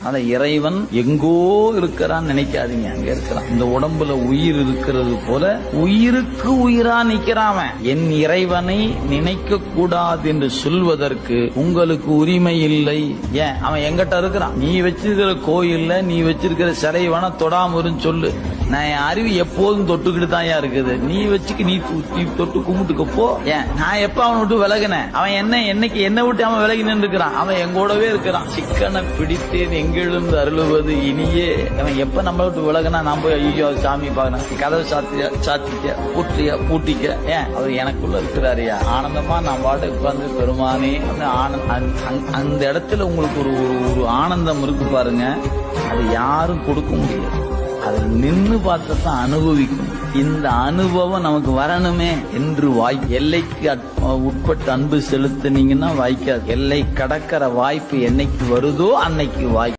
ஆனா இறைவன் எங்கோ இருக்கிறான்னு நினைக்காதீங்க, அங்க இருக்கிறான். இந்த உடம்புல உயிர் இருக்கிறது போல உயிருக்கு உயிரா நிக்கிறான். என் இறைவனை நினைக்க கூடாது என்று சொல்வதற்கு உங்களுக்கு உரிமை இல்லை. ஏன்? அவன் எங்கிட்ட இருக்கிறான். நீ வச்சிருக்கிற கோயில்ல நீ வச்சிருக்கிற சிலை வேணா தொடாம சொல்லு, நான் என் அறிவு எப்போதும் தொட்டுக்கிட்டு தான் இருக்குது. நீ வச்சுக்கு நீ தொட்டு கும்பிட்டுக்க போ. ஏன்? நான் எப்ப அவனை விட்டு விலகினேன்? அவன் என்னைக்கு என்ன விட்டு அவன் விலகினு இருக்கிறான்? அவன் எங்கூடவே இருக்கிறான். சிக்கனை பிடித்தேன் எங்கிருந்து அருளுவது இனியே. அவன் எப்ப நம்ம விட்டு விலகினா நான் போய் ஐயோ சாமி பாக்கணும், கதவை சாத்திக்க பூட்டிக்க. ஏன்? அவர் எனக்குள்ள இருக்கிறாரியா? ஆனந்தமா நான் பாட்டு உட்கார்ந்து பெருமானே அந்த இடத்துல உங்களுக்கு ஒரு ஆனந்தம் இருக்கு பாருங்க, அது யாரும் கொடுக்க முடியாது. அதை நின்னு பார்த்தான் அனுபவிக்கும். இந்த அனுபவம் நமக்கு வரணுமே என்று எல்லைக்கு உட்பட்டு அன்பு செலுத்தினீங்கன்னா வாய்க்காது. எல்லை கடக்கிற வாய்ப்பு என்னைக்கு வருதோ அன்னைக்கு வாய்க்கும்.